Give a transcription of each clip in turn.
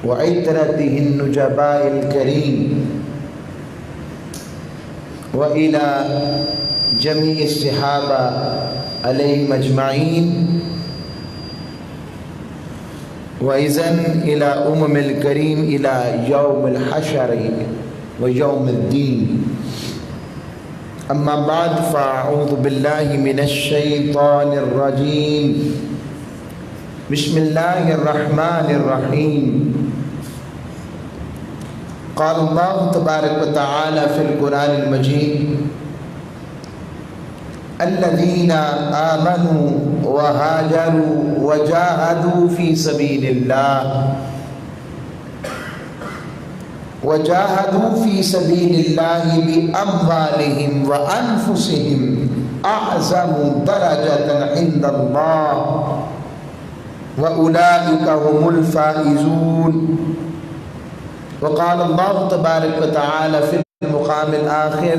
وعترته النجباء الكريم وإلى جميع الصحابة عليهم أجمعين وإذن إلى الكريم إلى يوم الحشر ويوم الدين. أما بعد فأعوذ بالله من الشيطان الرجيم. بسم الله الرحمن الرحيم. قال الله تبارك وتعالى في القرآن المجيد: الذين آمنوا وهاجروا وجاهدوا في سبيل الله بأموالهم وأنفسهم أعظم درجة عند الله وأولئك هم الفائزون. وقال الله تبارك وتعالى في المقام الآخر: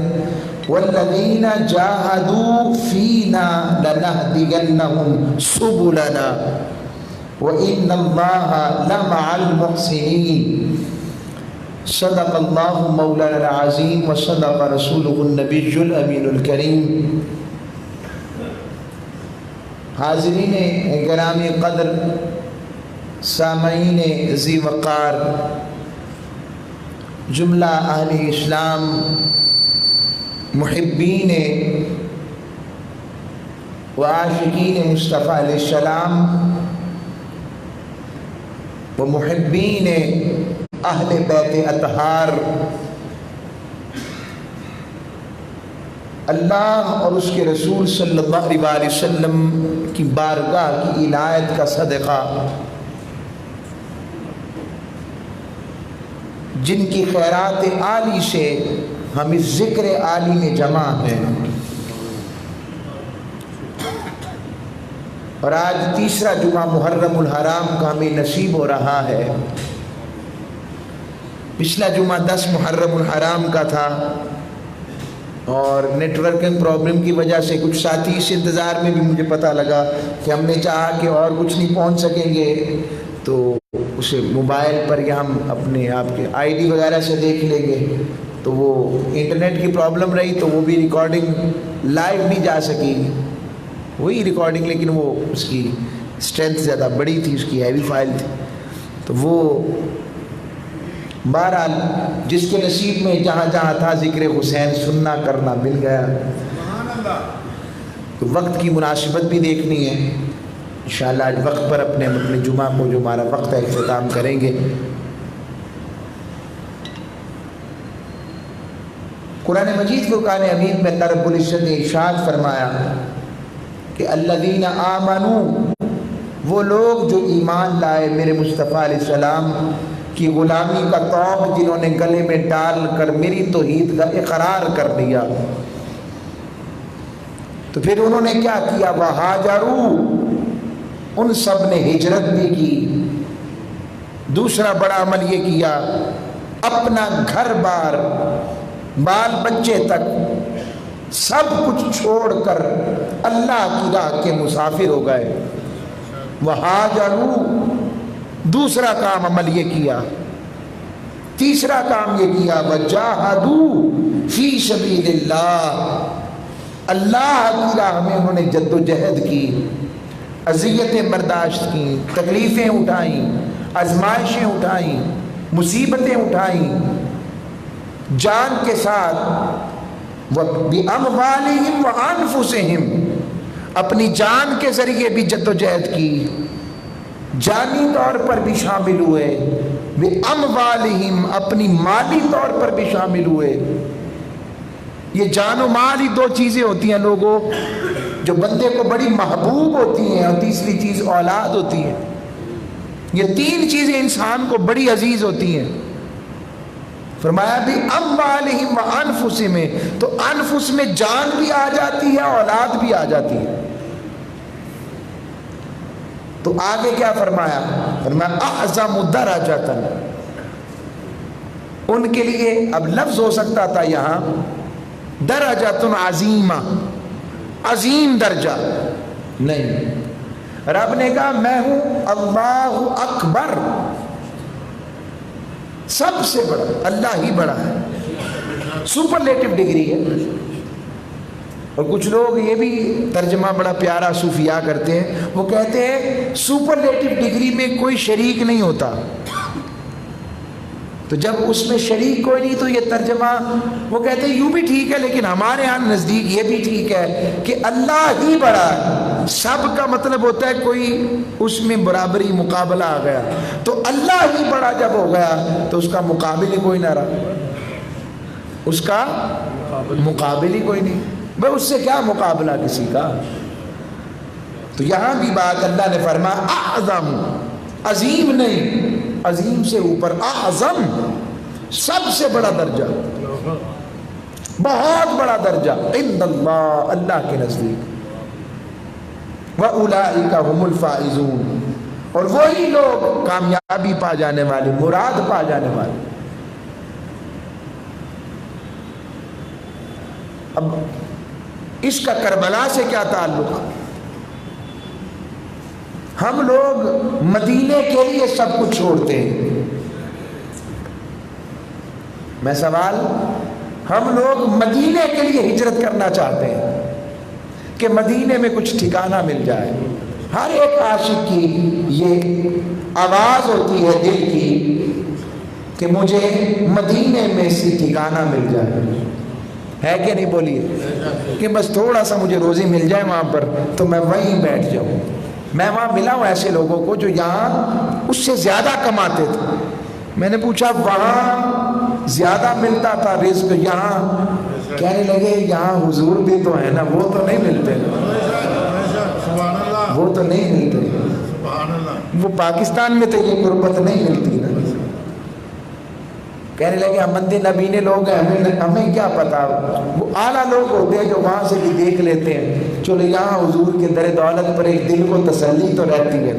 والذين جاهدوا فينا لنهدينهم سبلنا وإن الله لمع المحسنين. صدق الله مولانا العظيم وصدق رسوله النبي الأمين الكريم. حاضرین گرامی قدر، سامعین ذی وقار، جملہ اہل اسلام، محبین و عاشقین مصطفیٰ علیہ السلام و محبین اہل بیت اطہار، اللہ اور اس کے رسول صلی اللہ علیہ وسلم کی بارگاہ کی عنایت کا صدقہ، جن کی خیرات عالی سے ہم اس ذکر عالی میں جمع ہیں، اور آج تیسرا جمعہ محرم الحرام کا ہمیں نصیب ہو رہا ہے۔ پچھلا جمعہ 10 محرم الحرام کا تھا، اور نیٹ ورکنگ پرابلم کی وجہ سے کچھ ساتھی اس انتظار میں بھی مجھے پتہ لگا کہ ہم نے چاہا کہ اور کچھ نہیں پہنچ سکیں گے تو اسے موبائل پر یا ہم اپنے آپ کے آئی ڈی وغیرہ سے دیکھ لیں گے، تو وہ انٹرنیٹ کی پرابلم رہی تو وہ بھی ریکارڈنگ لائیو نہیں جا سکی، وہی ریکارڈنگ، لیکن وہ اس کی اسٹرینتھ زیادہ بڑی تھی، اس کی ہیوی فائل تھی، تو وہ بہرحال جس کے نصیب میں جہاں جہاں تھا ذکر حسین سننا کرنا مل گیا۔ تو وقت کی مناسبت بھی دیکھنی ہے، انشاءاللہ آج وقت پر اپنے جمعہ کو جو ہمارا وقت ہے اختتام کریں گے۔ قرآن مجید فرقان حمید میں اللہ رب العزت نے ارشاد فرمایا کہ الذین آمنوا، وہ لوگ جو ایمان لائے میرے مصطفیٰ علیہ السلام کی غلامی کا طوق جنہوں نے گلے میں ڈال کر میری توحید کا اقرار کر دیا، تو پھر انہوں نے کیا کیا؟ وہاجروا، ان سب نے ہجرت بھی کی۔ دوسرا بڑا عمل یہ کیا، اپنا گھر بار، بال بچے تک سب کچھ چھوڑ کر اللہ کی راہ کے مسافر ہو گئے۔ وہاجروا، دوسرا کام عمل یہ کیا۔ تیسرا کام یہ کیا، وجاہدوا فی سبیل اللہ، اللہ کی راہ میں انہوں نے جد و جہد کی، اذیتیں برداشت کی، تکلیفیں اٹھائیں، آزمائشیں اٹھائیں، مصیبتیں اٹھائیں، جان کے ساتھ، بِأَمْوَالِهِمْ وَأَنفُسِهِمْ، اپنی جان کے ذریعے بھی جد و جہد کی، جانی طور پر بھی شامل ہوئے، بِأَمْوَالِهِمْ، اپنی مالی طور پر بھی شامل ہوئے۔ یہ جان و مال ہی دو چیزیں ہوتی ہیں لوگوں جو بندے کو بڑی محبوب ہوتی ہیں، اور تیسری چیز اولاد ہوتی ہے۔ یہ تین چیزیں انسان کو بڑی عزیز ہوتی ہیں۔ فرمایا بھی اموالہم و انفسہم، تو انفس میں جان بھی آ جاتی ہے، اولاد بھی آ جاتی ہے۔ تو آگے کیا فرمایا؟ فرمایا اعظم درجۃ، ان کے لیے اب لفظ ہو سکتا تھا یہاں درجۃ عظیمہ، عظیم درجہ نہیں، رب نے کہا میں ہوں اللہ اکبر، سب سے بڑا اللہ ہی بڑا ہے، سپرلیٹو ڈگری ہے۔ اور کچھ لوگ یہ بھی ترجمہ بڑا پیارا صوفیاء کرتے ہیں، وہ کہتے ہیں سپرلیٹو ڈگری میں کوئی شریک نہیں ہوتا، تو جب اس میں شریک کوئی نہیں تو یہ ترجمہ وہ کہتے ہیں یوں بھی ٹھیک ہے، لیکن ہمارے ہاں نزدیک یہ بھی ٹھیک ہے کہ اللہ ہی بڑا ہے۔ سب کا مطلب ہوتا ہے کوئی اس میں برابری مقابلہ آ گیا، تو اللہ ہی بڑا جب ہو گیا تو اس کا مقابل ہی کوئی نہ رہا، اس کا مقابل ہی کوئی نہیں، بھائی اس سے کیا مقابلہ کسی کا۔ تو یہاں بھی بات اللہ نے فرمایا اعظم، عظیم نہیں، عظیم سے اوپر، اعظم سب سے بڑا درجہ، بہت بڑا درجہ، عند اللہ، اللہ کے نزدیک، وَأُولَئِكَ هُمُ الْفَائِزُونَ، اور وہی لوگ کامیابی پا جانے والے، مراد پا جانے والے۔ اب اس کا کربلا سے کیا تعلق؟ ہم لوگ مدینے کے لیے سب کچھ چھوڑتے ہیں، میں سوال، ہم لوگ مدینے کے لیے ہجرت کرنا چاہتے ہیں کہ مدینے میں کچھ ٹھکانہ مل جائے۔ ہر ایک عاشق کی یہ آواز ہوتی ہے دل کی کہ مجھے مدینے میں سے ٹھکانہ مل جائے، ہے کہ نہیں؟ بولیے کہ بس تھوڑا سا مجھے روزی مل جائے وہاں پر تو میں وہیں بیٹھ جاؤں۔ میں وہاں ملا ہوں ایسے لوگوں کو جو یہاں اس سے زیادہ کماتے تھے، میں نے پوچھا وہاں زیادہ ملتا تھا رزق، یہاں کہنے لگے یہاں حضور بھی تو ہے نا، وہ تو نہیں ملتے، وہ تو نہیں ملتے، وہ پاکستان میں تو یہ غربت نہیں ملتی نا۔ کہنے لگے ہم مندے نبینے لوگ ہیں، ہمیں کیا پتا، وہ اعلیٰ لوگ ہوتے ہیں جو وہاں سے بھی دیکھ لیتے ہیں، چلو یہاں حضور کے در دولت پر ایک دل کو تسلی تو رہتی ہے۔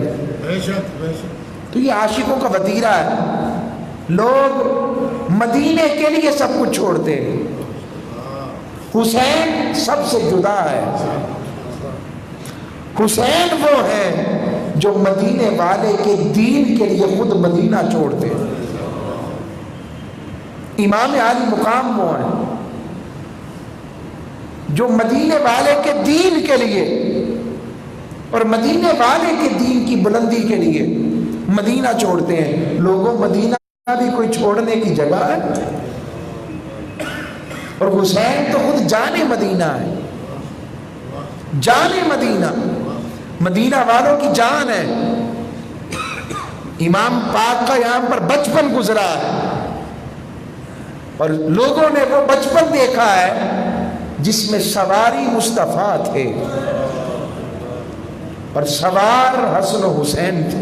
تو یہ عاشقوں کا وتیرہ ہے، لوگ مدینے کے لیے سب کچھ چھوڑتے ہیں۔ حسین سب سے جدا ہے، حسین وہ ہے جو مدینے والے کے دین کے لیے خود مدینہ چھوڑتے ہیں۔ امام عالی مقام وہ ہیں جو مدینے والے کے دین کے لیے اور مدینے والے کے دین کی بلندی کے لیے مدینہ چھوڑتے ہیں۔ لوگوں مدینہ بھی کوئی چھوڑنے کی جگہ ہے، اور حسین تو خود جانے مدینہ ہے، جانے مدینہ، مدینہ والوں کی جان ہے۔ امام پاک کا یہاں پر بچپن گزرا ہے، اور لوگوں نے وہ بچپن دیکھا ہے جس میں سواری مصطفیٰ تھے اور سوار حسن و حسین تھے۔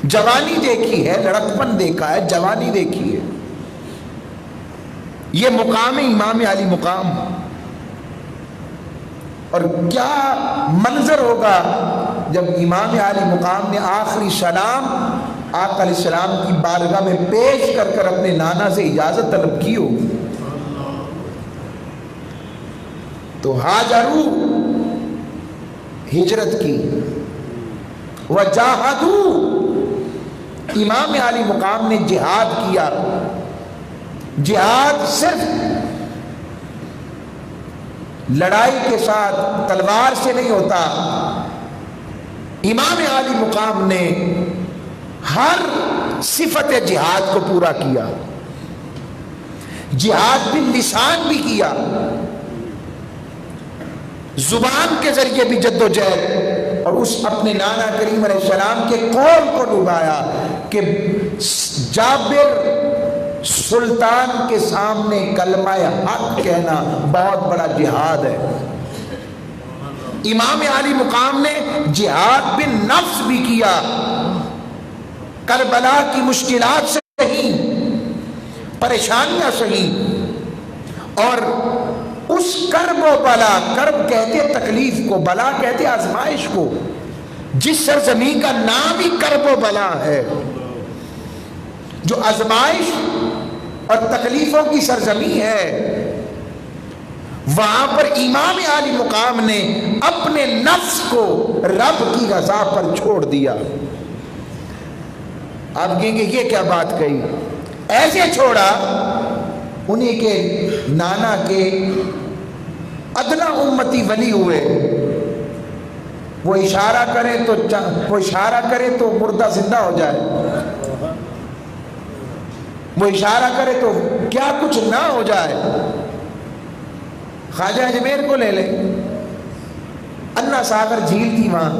جوانی دیکھی ہے، لڑکپن دیکھا ہے، جوانی دیکھی ہے۔ یہ مقام امام علی مقام، اور کیا منظر ہوگا جب امام علی مقام نے آخری سلام آقا علیہ السلام کی بارگاہ میں پیش کر کر اپنے نانا سے اجازت طلب کی ہو، تو ہاجرو ہجرت کی، وجاہدو امام علی مقام نے جہاد کیا۔ جہاد صرف لڑائی کے ساتھ تلوار سے نہیں ہوتا، امام علی مقام نے ہر صفت جہاد کو پورا کیا، جہاد باللسان بھی کیا، زبان کے ذریعے بھی جد و جہد، اور اس اپنے نانا کریم علیہ السلام کے قول کو نبھایا کہ جابر سلطان کے سامنے کلمہ حق کہنا بہت بڑا جہاد ہے۔ امام علی مقام نے جہاد بالنفس بھی کیا، کربلا کی مشکلات سہی، پریشانیاں سہی، اور اس کرب و بلا، کرب کہتے تکلیف کو، بلا کہتے آزمائش کو، جس سرزمین کا نام ہی کرب و بلا ہے، جو آزمائش اور تکلیفوں کی سرزمین ہے، وہاں پر امام علی مقام نے اپنے نفس کو رب کی رضا پر چھوڑ دیا۔ آپ کہیں گے یہ کیا بات کہی؟ ایسے چھوڑا، انہی کے نانا کے ادنا امتی ولی ہوئے، وہ اشارہ کرے تو مردہ زندہ ہو جائے، وہ اشارہ کرے تو کیا کچھ نہ ہو جائے۔ خواجہ اجمیر کو لے لیں، انا ساگر جھیل تھی وہاں،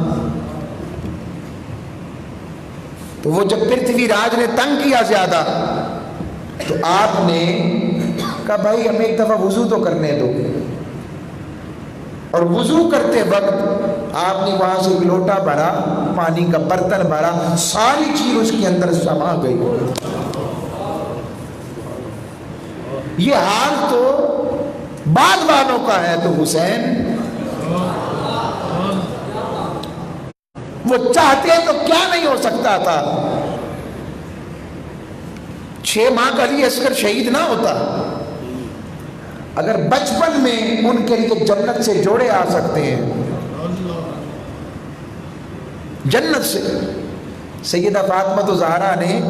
تو وہ جب پرتھوی راج نے تنگ کیا زیادہ تو آپ نے کہا بھائی ہمیں ایک دفعہ وضو تو کرنے دو، اور وضو کرتے وقت آپ نے وہاں سے ایک لوٹا بھرا، پانی کا برتن بھرا، ساری چیز اس کے اندر سما گئی۔ یہ حال تو بعد والوں کا ہے، تو حسین وہ چاہتے تو کیا نہیں ہو سکتا تھا۔ 6 ماہ کا علی اصغر شہید نہ ہوتا اگر بچپن میں ان کے لیے جنت سے جوڑے آ سکتے ہیں، جنت سے۔ سیدہ فاطمہ الزہرا نے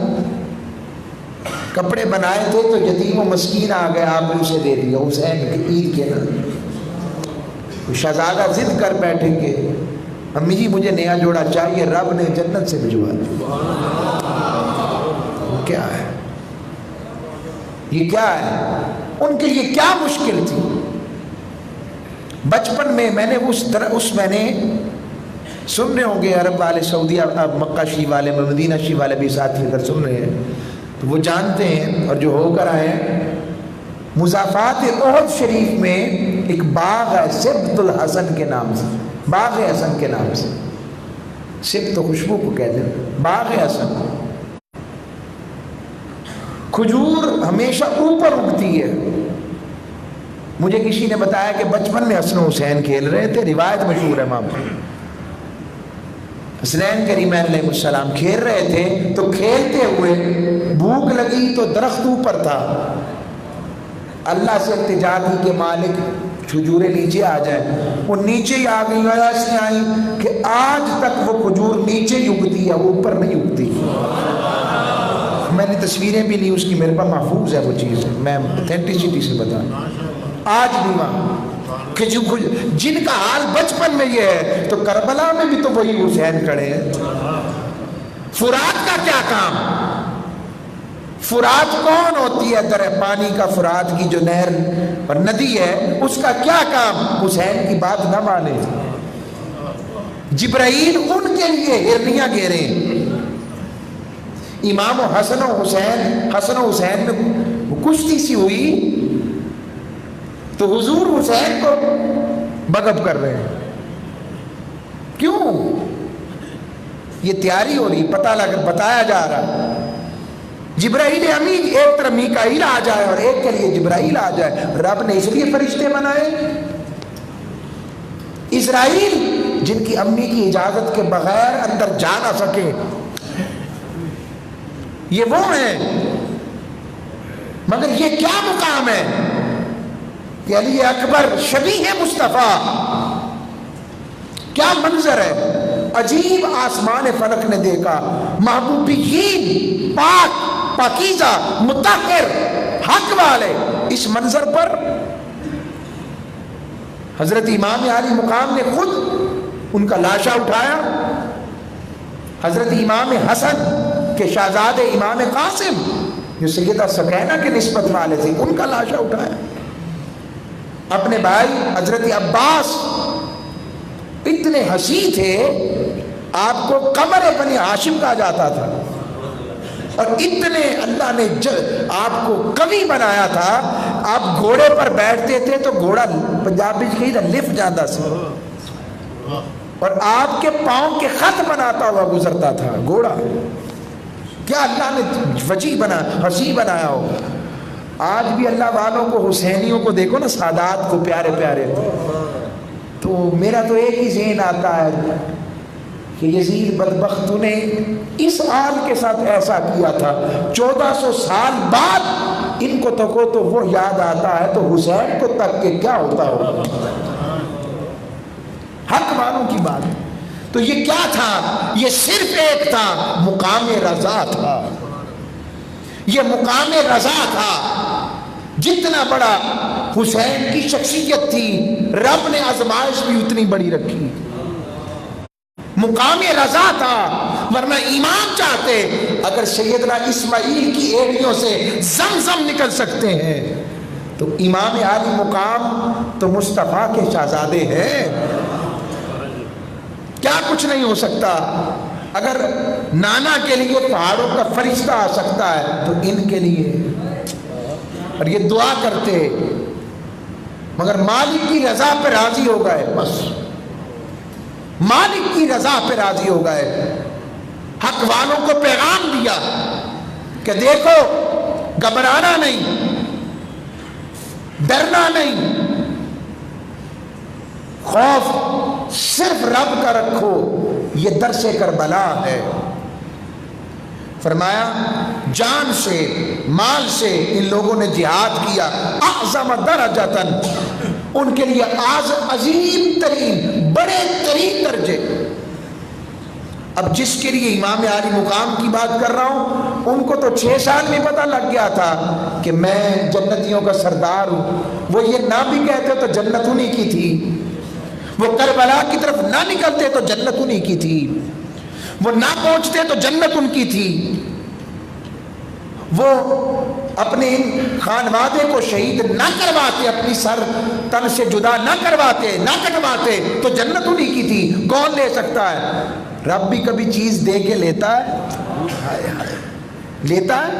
کپڑے بنائے تھے تو یتیم و مسکین آ گیا، آپ نے اسے دے دیا، حسین کی عید کے نا شہزادہ ضد کر بیٹھے کہ امی جی مجھے نیا جوڑا چاہیے، رب نے جنت سے بھجوا دیا۔ کیا ہے یہ؟ کیا ہے ان کے لیے؟ کیا مشکل تھی؟ بچپن میں میں نے میں نے سن رہے ہوں گے، عرب والے، سعودیہ، مکہ شریف والے، مدینہ شریف والے بھی ساتھی اگر سن رہے ہیں تو وہ جانتے ہیں، اور جو ہو کر آئے ہیں، مضافات احد شریف میں ایک باغ ہے سبط الحسن کے نام سے، باغ حسن کے نام سے، سبط تو خوشبو کو کہتے ہیں، باغ حسن۔ کھجور ہمیشہ اوپر اگتی ہے۔ مجھے کسی نے بتایا کہ بچپن میں حسن و حسین کھیل رہے تھے، روایت مشہور ہے وہاں پر، حسنین کریمین علیہ السلام کھیل رہے تھے، تو کھیلتے ہوئے بھوک لگی تو درخت اوپر تھا، اللہ سے التجا کی کہ مالک کھجوریں نیچے آ جائیں، وہ نیچے ہی آ گئی، ایسے آئی کہ آج تک وہ کھجور نیچے ہی اگتی ہے، اوپر نہیں اگتی۔ میں نے تصویریں بھی لی اس کی، میرے پاس محفوظ ہے وہ چیز، میں اتھینٹسٹی سے بتاؤں، آج بھی وہاں جن کا حال بچپن میں یہ ہے، تو کربلا میں بھی تو وہی حسین کھڑے ہیں۔ فرات کا کیا کام؟ فرات کون ہوتی ہے؟ در پانی کا فرات کی جو نہر اور ندی ہے، اس کا کیا کام؟ حسین کی بات نہ مانے، جبرائیل ان کے لیے ہرنیاں گھیرے۔ امام حسن و حسین میں کشتی سی ہوئی تو حضور حسین کو بغب کر رہے ہیں، کیوں؟ یہ تیاری ہو رہی، پتہ لگ بتایا جا رہا، جبرائیل امین ایک طرف میکائیل آ جائے اور ایک کے لیے جبرائیل آ جائے۔ رب نے اس لیے فرشتے بنائے۔ اسرائیل جن کی امی کی اجازت کے بغیر اندر جا نہ سکے، یہ وہ ہیں، مگر یہ کیا مقام ہے کہ علی اکبر شبیہ مصطفیٰ، کیا منظر ہے، عجیب آسمان فلک نے دیکھا، محبوبین، پاک، پاکیزہ، مطہر، حق والے، اس منظر پر حضرت امام علی مقام نے خود ان کا لاشا اٹھایا، حضرت امام حسن کے شہزادے امام قاسم جو سیدہ سکینہ کے نسبت والے تھے، ان کا لاشا اٹھایا، اپنے بھائی حضرت عباس اتنے حسین تھے، آپ کو قمر بنی ہاشم کہا جاتا تھا، اور اتنے اللہ نے آپ کو قوی بنایا تھا، آپ گھوڑے پر بیٹھتے تھے تو گھوڑا پنجابی کہی تھا لف جاتا سا، اور آپ کے پاؤں کے خط بناتا ہوا گزرتا تھا گھوڑا۔ کیا اللہ نے وجی بنا، حسین بنایا ہو۔ آج بھی اللہ والوں کو، حسینیوں کو دیکھو نا، سادات کو، پیارے پیارے، تو میرا تو ایک ہی ذہن آتا ہے کہ یزید بدبخت نے اس آل کے ساتھ ایسا کیا تھا، 1400 سال بعد ان کو تکو تو وہ یاد آتا ہے، تو حسین کو تک کے کیا ہوتا ہوگا۔ حق والوں کی بات، تو یہ کیا تھا؟ یہ صرف ایک تھا، مقام رضا تھا، یہ مقام رضا تھا۔ جتنا بڑا حسین کی شخصیت تھی، رب نے آزمائش بھی اتنی بڑی رکھی، مقام رضا تھا۔ ورنہ ایمان چاہتے اگر سیدنا اسماعیل کی ایڑیوں سے زمزم نکل سکتے ہیں تو امام عالی مقام تو مصطفیٰ کے شہزادے ہیں، کیا کچھ نہیں ہو سکتا؟ اگر نانا کے لیے پہاڑوں کا فرشتہ آ سکتا ہے تو ان کے لیے، اور یہ دعا کرتے مگر مالک کی رضا پہ راضی ہو گئے، بس مالک کی رضا پہ راضی ہو گئے۔ حق والوں کو پیغام دیا کہ دیکھو گھبرانا نہیں، ڈرنا نہیں، خوف صرف رب کا رکھو، یہ درس کربلا ہے۔ فرمایا جان سے مال سے ان لوگوں نے جہاد کیا، اعظم درجتاً، ان کے لیے عظیم ترین بڑے ترین درجے۔ اب جس کے لیے امام عالی مقام کی بات کر رہا ہوں، ان کو تو 6 سال میں پتہ لگ گیا تھا کہ میں جنتیوں کا سردار ہوں۔ وہ یہ نہ بھی کہتے تو جنت انہی کی تھی، وہ کربلا کی طرف نہ نکلتے تو جنت انہی کی تھی، وہ نہ پہنچتے تو جنت ان کی تھی، وہ اپنے خانوادے کو شہید نہ کرواتے، اپنی سر تن سے جدا نہ کرواتے، نہ کٹواتے تو جنت انہی کی تھی۔ کون لے سکتا ہے؟ رب بھی کبھی چیز دے کے لیتا ہے، لیتا ہے؟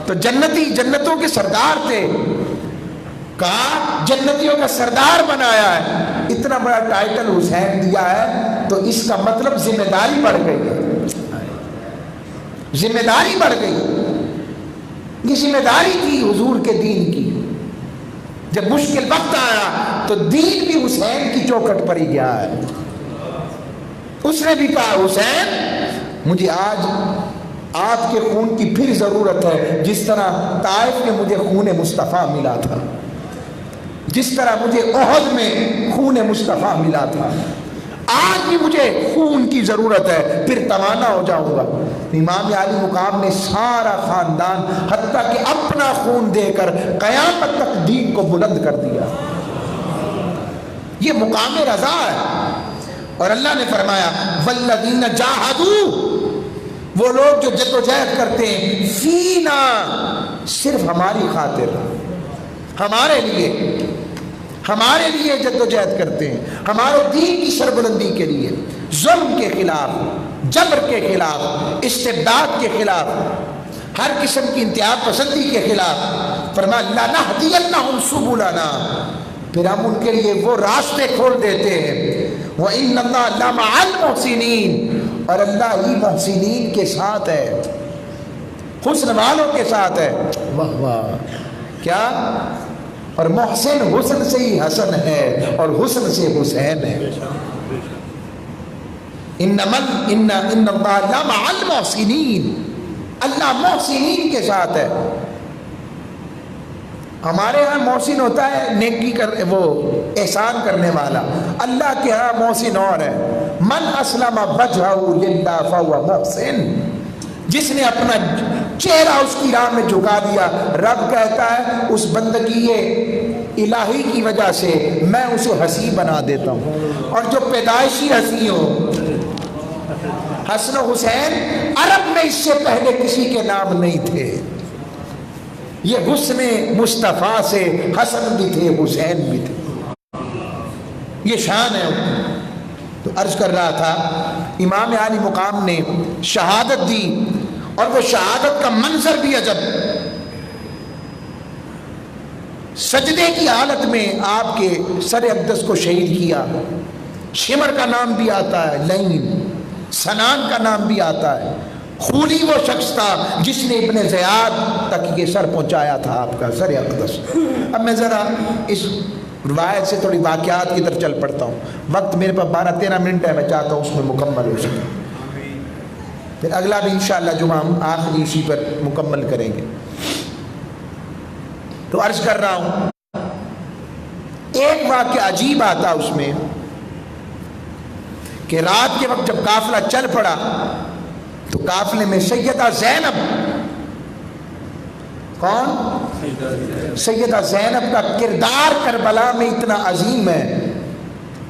تو جنتی جنتوں کے سردار تھے، کہا جنتیوں کا سردار بنایا ہے، اتنا بڑا ٹائٹل حسین دیا ہے تو اس کا مطلب ذمہ داری بڑھ گئی ہے، ذمہ داری بڑھ گئی۔ یہ ذمہ داری تھی حضور کے دین کی۔ جب مشکل وقت آیا تو دین بھی حسین کی چوکھٹ پر ہی گیا ہے۔ اس نے بھی کہا حسین مجھے آج آپ کے خون کی پھر ضرورت ہے، جس طرح طائف میں مجھے خون مصطفیٰ ملا تھا، جس طرح مجھے احد میں خون مصطفیٰ ملا تھا، آج بھی مجھے خون کی ضرورت ہے، پھر توانا ہو جاؤں گا۔ امام عالی مقام نے سارا خاندان حتیٰ کہ اپنا خون دے کر قیامت تک دین کو بلند کر دیا۔ یہ مقام رضا ہے۔ اور اللہ نے فرمایا والذین جاہدوا، وہ لوگ جو جد و جہد کرتے ہیں، فینا، صرف ہماری خاطر، ہمارے لیے جد و جہد کرتے ہیں، ہمارے دین کی سربلندی کے لیے، ظلم کے خلاف، جبر کے خلاف، استبداد کے خلاف، ہر قسم کی انتہا پسندی کے خلاف۔ فرمایا لَنَهْدِيَنَّهُمْ سُبُلَنَا، پھر ہم ان کے لیے وہ راستے کھول دیتے ہیں۔ وَإِنَّ اللَّهَ لَمَعَ الْمُحْسِنِينَ، اور اللہ ہی محسنین کے ساتھ ہے، حسن والوں کے ساتھ ہے۔ واہ واہ، کیا؟ اور محسن حسن سے ہی حسن ہے، اور حسن سے حسین ہے۔ ان اللہ لَمَعَ الْمُحْسِنِينَ، اللہ محسنین کے ساتھ ہے۔ ہمارے ہاں محسن ہوتا ہے نیکی وہ احسان کرنے والا، اللہ کے ہاں محسن اور ہے۔ من اسلم وجہہ للہ فہو محسن، جس نے اپنا چہرہ اس کی راہ میں جھکا دیا، رب کہتا ہے اس بندگی الہی کی وجہ سے میں اسے ہنسی بنا دیتا ہوں۔ اور جو پیدائشی ہنسی ہو، حسن و حسین عرب میں اس سے پہلے کسی کے نام نہیں تھے۔ یہ حسن مصطفیٰ سے حسن بھی تھے، حسین بھی تھے، یہ شان ہے۔ تو عرض کر رہا تھا امام عالی مقام نے شہادت دی، اور وہ شہادت کا منظر بھی عجب۔ سجدے کی حالت میں آپ کے سر اقدس کو شہید کیا۔ شمر کا نام بھی آتا ہے، لعین، سنان کا نام بھی آتا ہے۔ خولی وہ شخص تھا جس نے ابن زیاد تک یہ سر پہنچایا تھا، آپ کا سر اقدس۔ اب میں ذرا اس روایت سے تھوڑی واقعات کی طرف چل پڑتا ہوں، وقت میرے پاس 12-13 منٹ ہے، میں چاہتا ہوں اس میں مکمل ہو سکے، پھر اگلا بھی انشاءاللہ جمعہ ہم آخری اسی پر مکمل کریں گے۔ تو عرض کر رہا ہوں ایک واقعہ عجیب آتا اس میں کہ رات کے وقت جب قافلہ چل پڑا تو قافلے میں سیدہ زینب، کون؟ سیدہ زینب کا کردار کربلا میں اتنا عظیم ہے،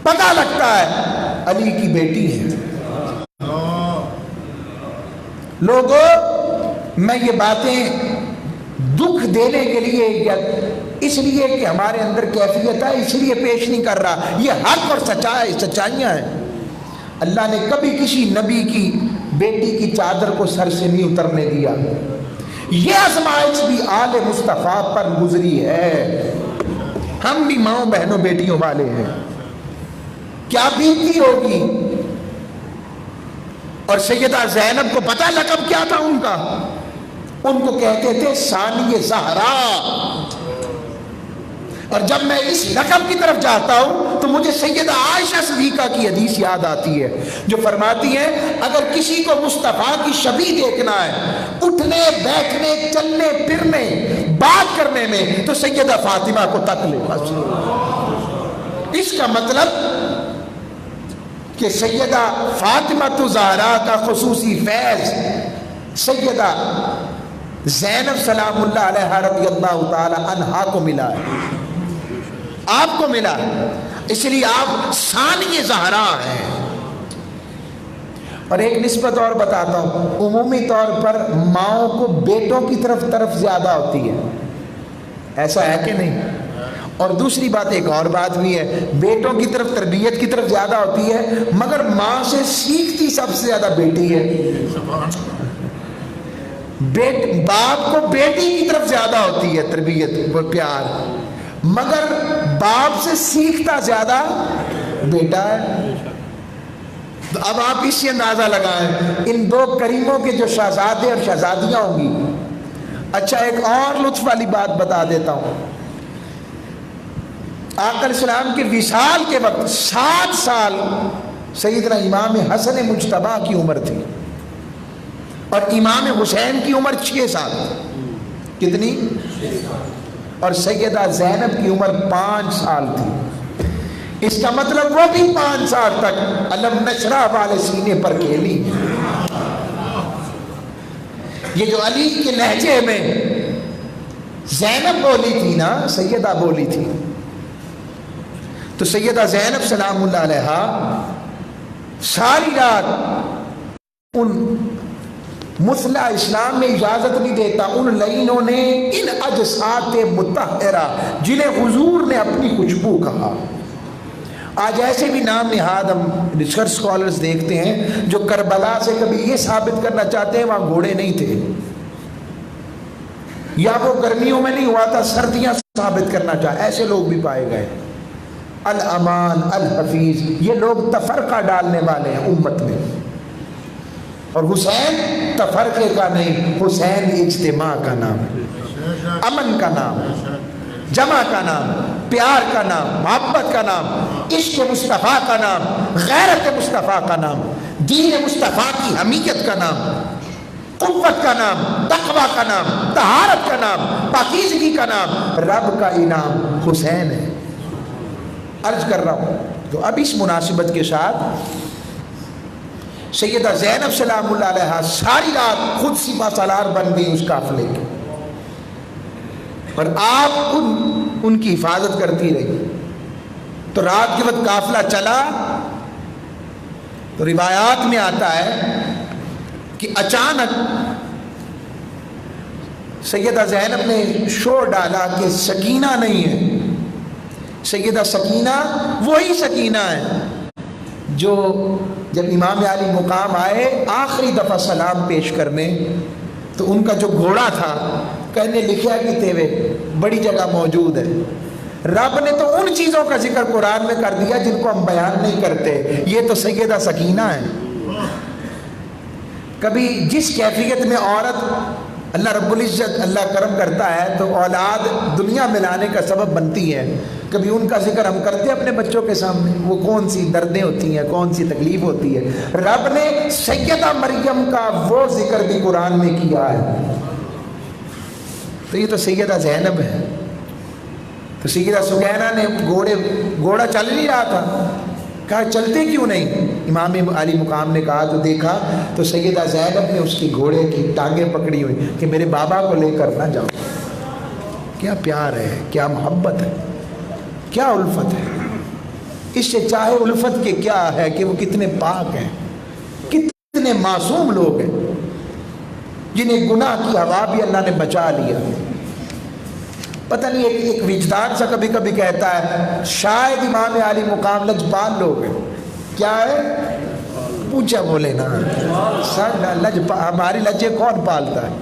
پتہ لگتا ہے علی کی بیٹی ہے۔ لوگوں، میں یہ باتیں دکھ دینے کے لیے یا اس لیے کہ ہمارے اندر کیفیت ہے اس لیے پیش نہیں کر رہا، یہ حق اور سچائیاں ہیں۔ اللہ نے کبھی کسی نبی کی بیٹی کی چادر کو سر سے نہیں اترنے دیا۔ یہ آزمائش بھی آل مصطفیٰ پر گزری ہے، ہم بھی ماؤں بہنوں بیٹیوں والے ہیں، کیا بیتی ہوگی۔ اور سیدہ زینب کو پتہ لقب کیا تھا ان کا؟ ان کو کہتے تھے ثانی زہرا۔ اور جب میں اس لقب کی طرف جاتا ہوں تو مجھے سیدہ عائشہ صدیقہ کی حدیث یاد آتی ہے جو فرماتی ہے اگر کسی کو مصطفیٰ کی شبیہ دیکھنا ہے اٹھنے بیٹھنے چلنے پھرنے بات کرنے میں تو سیدہ فاطمہ کو تک لے۔ اس کا مطلب کہ سیدہ فاطمہ زہرا کا خصوصی فیض سیدہ زینب سلام اللہ علیہ رضی اللہ تعالی عنہا کو ملا ہے، آپ کو ملا ہے، اس لیے آپ ثانی زہرا ہیں۔ اور ایک نسبت اور بتاتا ہوں، عمومی طور پر ماؤں کو بیٹوں کی طرف زیادہ ہوتی ہے، ایسا ہے کہ نہیں؟ اور دوسری بات ایک اور بات بھی ہے، بیٹوں کی طرف تربیت کی طرف زیادہ ہوتی ہے مگر ماں سے سیکھتی سب سے زیادہ بیٹی ہے۔ باپ کو بیٹی کی طرف زیادہ ہوتی ہے تربیت پیار، مگر باپ سے سیکھتا زیادہ بیٹا ہے۔ تو اب آپ اس سے اندازہ لگائیں ان دو کریموں کے جو شہزادے اور شہزادیاں ہوں گی۔ اچھا ایک اور لطف والی بات بتا دیتا ہوں، آقا علیہ السلام کے وصال کے وقت 7 سال سیدنا امام حسن مجتبیٰ کی عمر تھی اور امام حسین کی عمر 6 سال، کتنی؟ اور سیدہ زینب کی عمر 5 سال تھی۔ اس کا مطلب وہ بھی 5 سال تک علم نشرہ والے سینے پر کھیلی۔ یہ جو علی کے لہجے میں زینب بولی تھی نا، سیدہ بولی تھی، تو سیدہ زینب سلام اللہ علیہا ساری رات ان مسلح اسلام میں اجازت نہیں دیتا ان لعینوں نے ان اجساد مطہرہ جنہیں حضور نے اپنی خوشبو کہا۔ آج ایسے بھی نام نہاد ہم ریسرچ سکالرز دیکھتے ہیں جو کربلا سے کبھی یہ ثابت کرنا چاہتے ہیں وہاں گھوڑے نہیں تھے، یا وہ گرمیوں میں نہیں ہوا تھا، سردیاں ثابت کرنا چاہتے، ایسے لوگ بھی پائے گئے۔ الامان الحفیظ، یہ لوگ تفرقہ ڈالنے والے ہیں امت میں، اور حسین تفرقے کا نہیں، حسین اجتماع کا نام ہے، امن کا نام، جمع کا نام، پیار کا نام، محبت کا نام، عشق مصطفیٰ کا نام، غیرت مصطفیٰ کا نام، دین مصطفیٰ کی حمیت کا نام، قوت کا نام، تقوی کا نام، طہارت کا نام، پاکیزگی کا نام، رب کا انعام حسین ہے۔ عرض کر رہا ہوں تو اب اس مناسبت کے ساتھ سیدہ زینب سلام اللہ علیہ ساری رات خود سپہ سالار بن گئی اس قافلے کی، اور آپ ان کی حفاظت کرتی رہی۔ تو رات کے وقت قافلہ چلا تو روایات میں آتا ہے کہ اچانک سیدہ زینب نے شور ڈالا کہ سکینہ نہیں ہے۔ سیدہ سکینہ وہی سکینہ ہے جو جب امام علی مقام آئے آخری دفعہ سلام پیش کرنے تو ان کا جو گھوڑا تھا کہنے لکھا کہ تیوے بڑی جگہ موجود ہے۔ رب نے تو ان چیزوں کا ذکر قرآن میں کر دیا جن کو ہم بیان نہیں کرتے، یہ تو سیدہ سکینہ ہے۔ کبھی جس کیفیت میں عورت اللہ رب العزت اللہ کرم کرتا ہے تو اولاد دنیا میں لانے کا سبب بنتی ہے، کبھی ان کا ذکر ہم کرتے ہیں اپنے بچوں کے سامنے، وہ کون سی دردیں ہوتی ہیں، کون سی تکلیف ہوتی ہے۔ رب نے سیدہ مریم کا وہ ذکر بھی قرآن میں کیا ہے، تو یہ تو سیدہ زینب ہے۔ تو سیدہ سکینہ نے گھوڑا چل نہیں رہا تھا، کہا چلتے کیوں نہیں؟ امام علی مقام نے کہا تو دیکھا تو سیدہ زینب نے اس کی گھوڑے کی ٹانگیں پکڑی ہوئی کہ میرے بابا کو لے کر نہ جاؤ۔ کیا پیار ہے، کیا محبت ہے، کیا الفت ہے۔ اس سے چاہے الفت کے کیا ہے کہ وہ کتنے پاک ہیں، کتنے معصوم لوگ ہیں جنہیں گناہ کی ہوا بھی اللہ نے بچا لیا۔ پتہ نہیں ایک وجدان سا کبھی کبھی کہتا ہے شاید امام علی مقام لجپال لوگ ہیں۔ کیا ہے؟ پوچھا بولے نا ہماری لجے کون پالتا ہے؟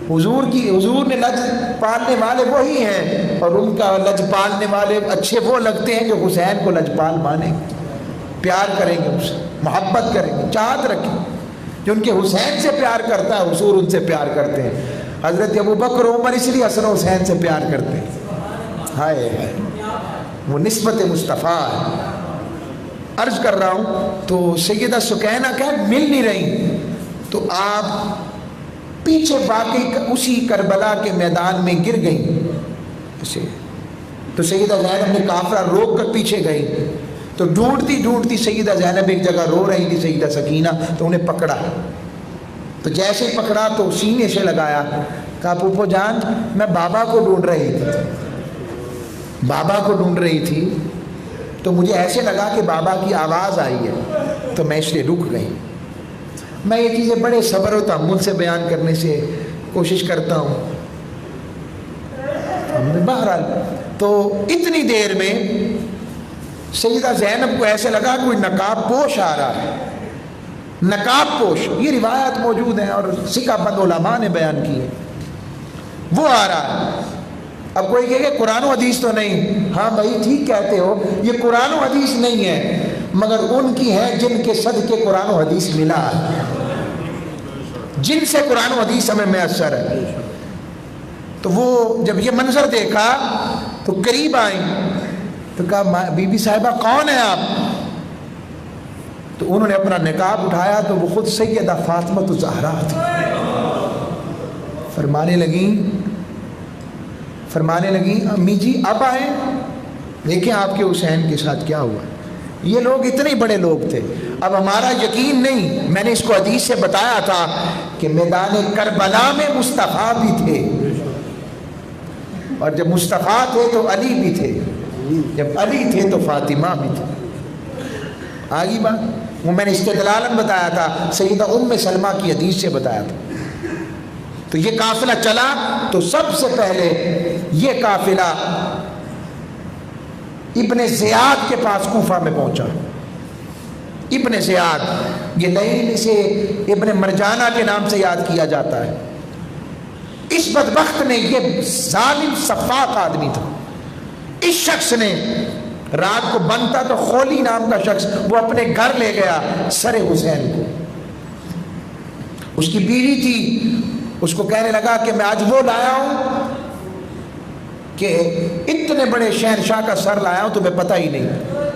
حضور نے لج پالنے والے وہی ہیں، اور ان کا لج پالنے والے اچھے وہ لگتے ہیں جو حسین کو لجپال مانیں گے، پیار کریں گے، اسے محبت کریں گے، چاہت رکھیں۔ جو ان کے حسین سے پیار کرتا ہے حضور ان سے پیار کرتے ہیں۔ حضرت ابوبکر عمر اس لیے حسن و حسین سے پیار کرتے ہیں۔ ہائے ہائے، وہ نسبت مصطفیٰ ہے۔ عرض کر رہا ہوں تو سیدہ سکینہ کہ مل نہیں رہی، تو آپ پیچھے باقی اسی کربلا کے میدان میں گر گئیں اسے، تو سیدہ زینب نے قافلہ روک کر پیچھے گئی، تو ڈھونڈتی ڈھونڈتی سیدہ زینب ایک جگہ رو رہی تھی سیدہ سکینہ، تو انہیں پکڑا، تو جیسے پکڑا تو سینے سے لگایا، کہا پھوپھو جان میں بابا کو ڈھونڈ رہی تھی، بابا کو ڈھونڈ رہی تھی، تو مجھے ایسے لگا کہ بابا کی آواز آئی ہے تو میں اس لیے رک گئی۔ میں یہ چیزیں بڑے صبر و تحمل سے بیان کرنے سے کوشش کرتا ہوں۔ بہرحال تو اتنی دیر میں سیدہ زینب کو ایسے لگا کوئی نقاب پوش آ رہا ہے، نقاب پوش، یہ روایات موجود ہیں اور سکہ بند علماء نے بیان کی ہے، وہ آ رہا ہے۔ اب کوئی کہے کہ قرآن و حدیث تو نہیں، ہاں بھائی ٹھیک کہتے ہو، یہ قرآن و حدیث نہیں ہے مگر ان کی ہے جن کے صدقے قرآن و حدیث ملا ہے، جن سے قرآن و حدیث ہمیں میسر ہے۔ تو وہ جب یہ منظر دیکھا تو قریب آئیں، تو کہا بی بی صاحبہ کون ہے آپ؟ تو انہوں نے اپنا نقاب اٹھایا تو وہ خود سیدہ فاطمہ الزہرا تھی۔ فرمانے لگیں امی جی اب آئیں، دیکھیں آپ کے حسین کے ساتھ کیا ہوا۔ یہ لوگ اتنے بڑے لوگ تھے، اب ہمارا یقین نہیں، میں نے اس کو حدیث سے بتایا تھا کہ میدان کربلا میں مصطفیٰ بھی تھے، اور جب مصطفیٰ تھے تو علی بھی تھے، جب علی تھے تو فاطمہ بھی تھے۔ آگی بات وہ میں نے استدلالن بتایا تھا، سیدہ ام سلمہ کی حدیث سے بتایا تھا۔ تو یہ قافلہ چلا تو سب سے پہلے یہ قافلہ ابن زیاد کے پاس کوفہ میں پہنچا۔ ابن زیاد یہ لعین سے ابن مرجانہ کے نام سے یاد کیا جاتا ہے۔ اس بدبخت نے، یہ ظالم سفاک آدمی تھا، اس شخص نے رات کو بنتا تو خولی نام کا شخص وہ اپنے گھر لے گیا سر حسین کو، اس کی بیوی تھی، اس کو کہنے لگا کہ میں آج وہ لایا ہوں کہ اتنے بڑے شہنشاہ کا سر لایا ہوں تمہیں پتہ ہی نہیں۔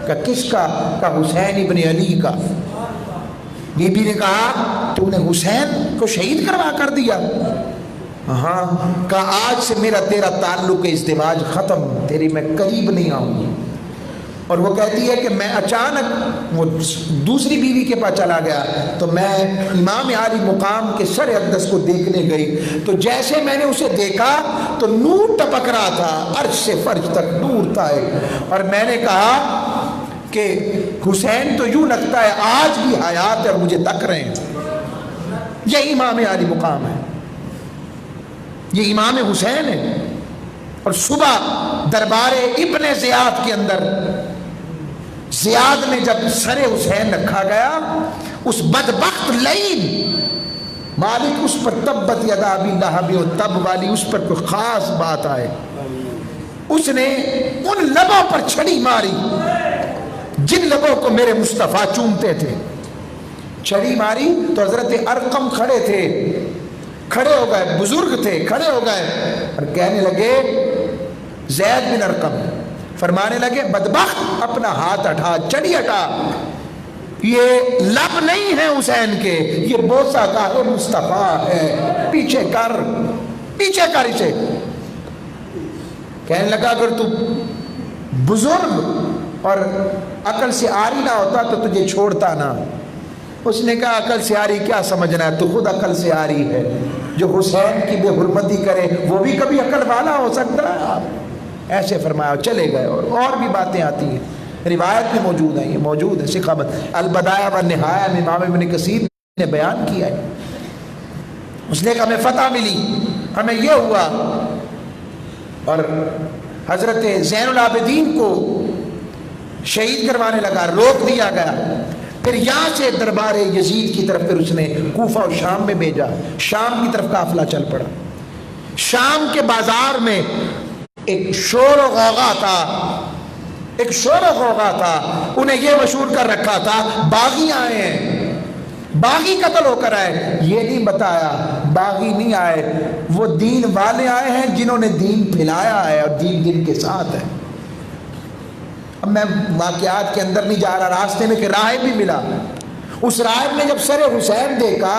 کہ کس کا؟ کہ حسین ابن علی کا۔ بی بی نے کہا تو نے حسین کو شہید کروا کر دیا؟ ہاں۔ کہا آج سے میرا تیرا تعلق ازدواج ختم، تیری میں قریب نہیں آؤں گی۔ اور وہ کہتی ہے کہ میں اچانک وہ دوسری بیوی کے پاس چلا گیا تو میں امام علی مقام کے سر اقدس کو دیکھنے گئی، تو جیسے میں نے اسے دیکھا تو نور ٹپک رہا تھا، عرش سے فرش تک نور تھا، اور میں نے کہا کہ حسین تو یوں لگتا ہے آج بھی حیات ہے اور مجھے تک رہے ہیں۔ یہ امام علی مقام ہے، یہ امام حسین ہے۔ اور صبح دربار ابن زیاد کے اندر زیاد نے جب سر حسین رکھا گیا، اس بدبخت لعین مالک اس پر تبت یدا ابی لہب و تب والی اس پر کوئی خاص بات آئے، اس نے ان لبوں پر چھڑی ماری جن لبوں کو میرے مصطفیٰ چومتے تھے۔ چھڑی ماری تو حضرت ارقم کھڑے تھے، کھڑے ہو گئے، بزرگ تھے، کھڑے ہو گئے اور کہنے لگے زید بن ارقم، فرمانے لگے بدبخت اپنا ہاتھ ہٹا، چڑی ہٹا، یہ لب نہیں ہے حسین کے، یہ بوسہ کا ہے مصطفیٰ ہے، پیچھے کر، پیچھے کر اسے۔ کہنے لگا اگر تو بزرگ اور عقل سے آری نہ ہوتا تو تجھے چھوڑتا نہ۔ اس نے کہا عقل سے آری کیا سمجھنا ہے، تو خود عقل سے آری ہے، جو حسین کی بے حرمتی کرے وہ بھی کبھی عقل والا ہو سکتا ہے؟ آپ ایسے فرمایا، چلے گئے۔ اور بھی باتیں آتی ہیں، روایت میں موجود ہیں، یہ موجود ہے سخاوت البدایہ والنہایہ میں امام ابن کثیر نے بیان کیا ہے۔ اس نے کہا ہمیں فتح ملی، ہمیں یہ ہوا، اور حضرت زین العابدین کو شہید کروانے لگا، روک دیا گیا۔ پھر یہاں سے دربار یزید کی طرف پھر اس نے کوفہ اور شام میں بھیجا، شام کی طرف قافلہ چل پڑا۔ شام کے بازار میں ایک شور و غوغا تھا، ایک شور و غوغا تھا، انہیں یہ مشہور کر رکھا تھا باغی آئے ہیں، باغی قتل ہو کر آئے۔ یہ نہیں بتایا باغی نہیں آئے، وہ دین والے آئے ہیں جنہوں نے دین پھیلایا ہے اور دین جن کے ساتھ ہے۔ اب میں واقعات کے اندر نہیں جا رہا، راستے میں کہ راہب بھی ملا، اس راہب نے جب سر حسین دیکھا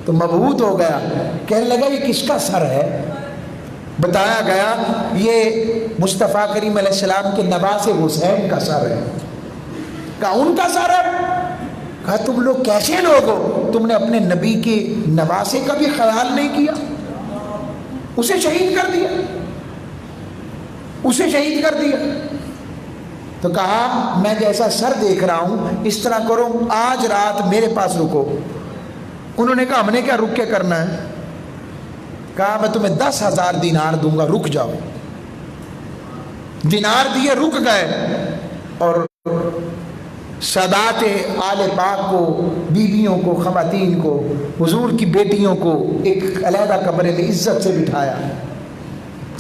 تو مبہوت ہو گیا، کہنے لگا یہ کس کا سر ہے؟ بتایا گیا یہ مصطفیٰ کریم علیہ السلام کے نواز حسین کا سر ہے۔ کہا ان کا سر ہے؟ کہا تم لوگ کیسے لوگ ہو، تم نے اپنے نبی کے نواسے کا بھی خیال نہیں کیا، اسے شہید کر دیا، اسے شہید کر دیا۔ تو کہا میں جیسا سر دیکھ رہا ہوں اس طرح کرو، آج رات میرے پاس رکو۔ انہوں نے کہا ہم نے کیا رک کے کرنا ہے؟ کہا میں تمہیں 10,000 دینار دوں گا، رک جاؤ۔ دینار دیے، رک گئے، اور سادات آل پاک کو، بیویوں کو، خواتین کو، حضور کی بیٹیوں کو ایک علیحدہ کمرے میں عزت سے بٹھایا،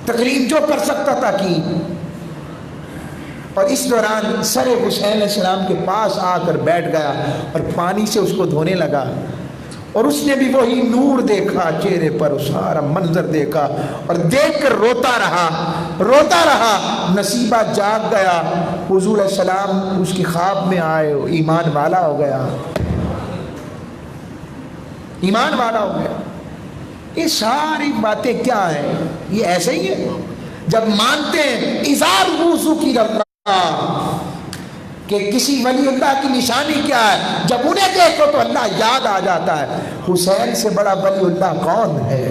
تقریب جو کر سکتا تھا کی، اور اس دوران سر حسین علیہ السلام کے پاس آ کر بیٹھ گیا اور پانی سے اس کو دھونے لگا، اور اس نے بھی وہی نور دیکھا چہرے پر، وہ سارا منظر دیکھا اور دیکھ کر روتا رہا، روتا رہا۔ نصیبہ جاگ گیا، حضور علیہ السلام اس کی خواب میں آئے، ایمان والا ہو گیا، ایمان والا ہو گیا۔ یہ ساری باتیں کیا ہیں؟ یہ ایسے ہی ہے جب مانتے ہیں اظہار وضو کی رفتہ کہ کسی ولی اللہ کی نشانی کیا ہے، جب انہیں دیکھو تو اللہ یاد آ جاتا ہے۔ حسین سے بڑا ولی اللہ کون ہے؟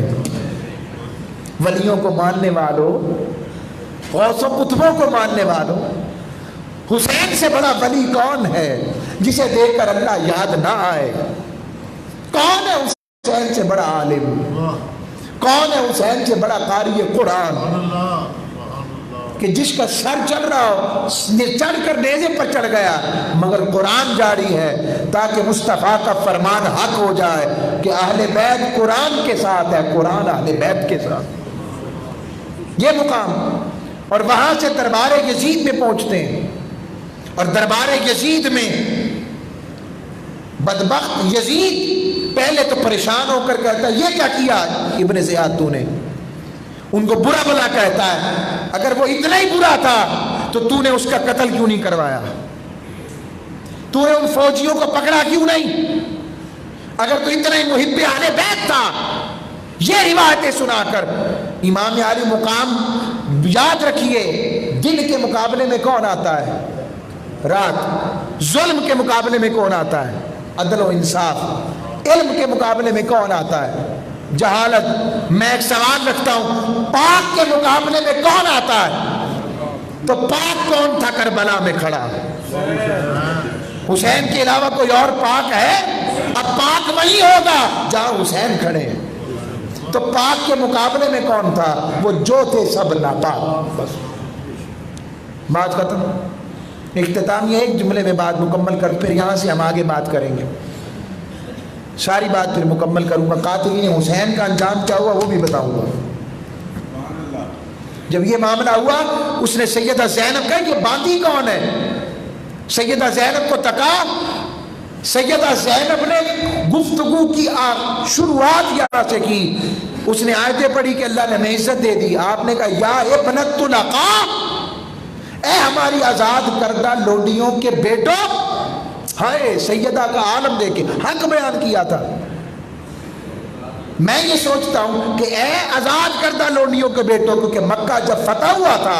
ولیوں کو ماننے والوں، غوث و قطبوں کو ماننے والوں، حسین سے بڑا ولی کون ہے جسے دیکھ کر اللہ یاد نہ آئے؟ کون ہے حسین سے بڑا عالم؟ کون ہے حسین سے بڑا قاری قرآن کہ جس کا سر چل رہا ہو، چڑھ کر نیزے پر چڑھ گیا مگر قرآن جاری ہے تاکہ مصطفیٰ کا فرمان حق ہو جائے کہ اہل بیت قرآن کے ساتھ ہے، قرآن اہل بیت کے ساتھ، یہ مقام۔ اور وہاں سے دربار یزید میں پہنچتے ہیں، اور دربار یزید میں بدبخت یزید پہلے تو پریشان ہو کر کہتا ہے یہ کیا کیا ابن زیاد تو نے؟ ان کو برا بلا کہتا ہے، اگر وہ اتنا ہی برا تھا تو تو نے اس کا قتل کیوں نہیں کروایا؟ تو نے ان فوجیوں کو پکڑا کیوں نہیں؟ اگر تو اتنا ہی محب اہل بیت تھا۔ یہ روایتیں سنا کر امام علی مقام، یاد رکھیے دن کے مقابلے میں کون آتا ہے؟ رات۔ ظلم کے مقابلے میں کون آتا ہے؟ عدل و انصاف۔ علم کے مقابلے میں کون آتا ہے؟ جہالت۔ میں ایک سوال رکھتا ہوں، پاک کے مقابلے میں کون آتا ہے؟ تو پاک کون تھا کربلا میں کھڑا؟ حسین کے علاوہ کوئی اور پاک ہے؟ اب پاک وہی ہوگا جہاں حسین کھڑے ہیں۔ تو پاک کے مقابلے میں کون تھا؟ وہ جو تھے سب ناپاک۔ بس بات ختم۔ اختتام یہ ایک جملے میں بات مکمل کر، پھر یہاں سے ہم آگے بات کریں گے، ساری بات پھر مکمل کروں گا۔ قاتلین حسین کا انجام کیا ہوا وہ بھی بتاؤں گا۔ جب یہ معاملہ ہوا اس نے سیدہ زینب کہا یہ باندھی کون ہے؟ سیدہ زینب کو تکا، سیدہ زینب نے گفتگو کی شروعات یہاں سے کی۔ اس نے آیتیں پڑھی کہ اللہ نے ہمیں عزت دے دی۔ آپ نے کہا یا ابنت طلقاء، اے ہماری آزاد کردہ لونڈیوں کے بیٹوں۔ ہائے، سیدہ کا عالم دے کے حق بیان کیا تھا۔ میں یہ سوچتا ہوں کہ اے آزاد کردہ لونڈیوں کے بیٹوں کو، کہ مکہ جب فتح ہوا تھا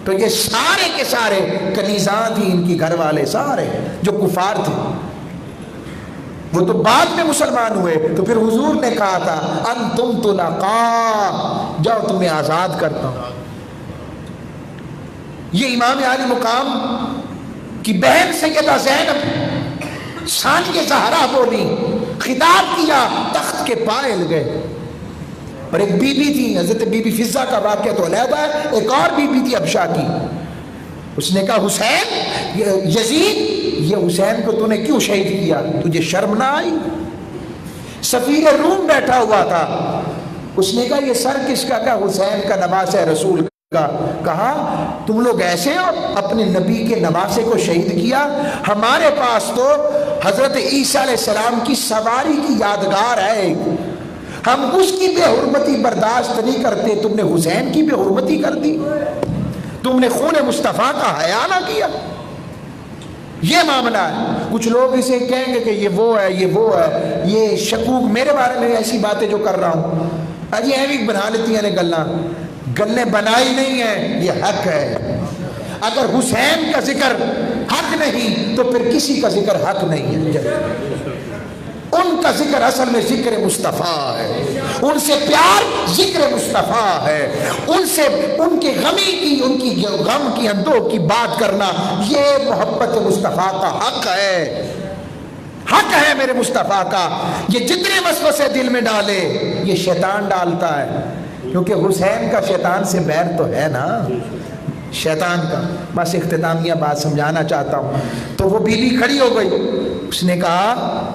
تو یہ سارے کے سارے کنیزان تھی ان کی گھر والے سارے جو کفار تھے، وہ تو بعد میں مسلمان ہوئے. تو پھر حضور نے کہا تھا انتم طلقاء، جاؤ تمہیں آزاد کرتا ہوں. یہ امام عالی مقام کی بہن سیدہ زینب ثانیہ زہرا بولی، خطاب کیا، تخت کے پائے گئے. اور ایک بی بی تھی حضرت بی بی فضہ کا واقعہ تو علیحدہ ہے، ایک اور بی بی تھی ابشا کی. اس نے کہا حسین، یزید یہ حسین کو تو نے کیوں شہید کیا، تجھے شرم نہ آئی؟ سفیر روم بیٹھا ہوا تھا، اس نے کہا یہ سر کس کا؟ کہا حسین کا، نواسہ رسول کا. کہا تم لوگ ایسے ہو، اپنے نبی کے نواسے کو شہید کیا. ہمارے پاس تو حضرت عیسیٰ علیہ السلام کی سواری کی یادگار ہے، ہم اس کی بے حرمتی برداشت نہیں کرتے، تم نے حسین کی بے حرمتی کر دی، تم نے خون مصطفیٰ کا حیا نہ کیا. یہ معاملہ ہے. کچھ لوگ اسے کہیں گے کہ یہ وہ ہے، یہ وہ ہے، یہ شکوک میرے بارے میں ایسی باتیں جو کر رہا ہوں، اجی ایوی بنا لیتی ہیں گلاں، گلیں بنائی نہیں ہیں، یہ حق ہے. اگر حسین کا ذکر حق نہیں تو پھر کسی کا ذکر حق نہیں ہے. ان کا ذکر اصل میں ذکر مصطفیٰ ہے، ان سے پیار ذکر مصطفیٰ ہے، ان سے ان کے غمی کی، ان کی غم کی اندوہ کی بات کرنا، یہ محبت مصطفیٰ کا حق ہے. حق ہے میرے مصطفیٰ کا. یہ جتنے وسوسے دل میں ڈالے یہ شیطان ڈالتا ہے، کیونکہ حسین کا شیطان سے بیر تو ہے نا، شیطان کا. بس اختتامیہ بات سمجھانا چاہتا ہوں. تو وہ بی بی کھڑی ہو گئی، اس نے کہا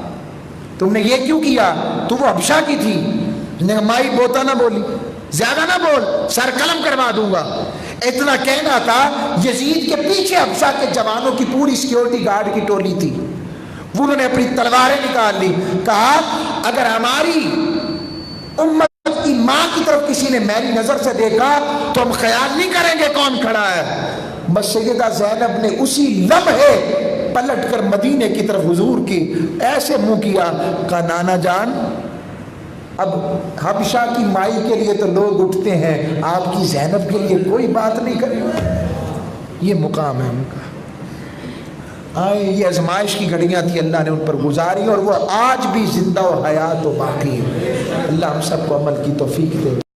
تم نے یہ کیوں کیا؟ تو وہ حبشہ کی تھی. اس نے کہا مائی بوتا نہ بولی، زیادہ نہ بول، سر قلم کروا دوں گا. اتنا کہنا تھا. یزید کے پیچھے حبشہ کے جوانوں کی پوری سیکیورٹی گارڈ کی ٹولی تھی، انہوں نے اپنی تلواریں نکال لی. کہا اگر ہماری امت کی ماں کی طرف کسی نے میری نظر سے دیکھا تو ہم خیال نہیں کریں گے کون کھڑا ہے. بس سیدہ زینب نے اسی لمحے پلٹ کر مدینے کی طرف حضور کی ایسے منہ کیا، کہا نانا جان اب حبشہ کی مائی کے لیے تو لوگ اٹھتے ہیں، آپ کی زینب کے لیے کوئی بات نہیں کرے. یہ مقام ہے ان کا. آئے یہ آزمائش کی گھڑیاں تھی، اللہ نے ان پر گزاری اور وہ آج بھی زندہ و حیات و باقی ہے. اللہ ہم سب کو عمل کی توفیق دے.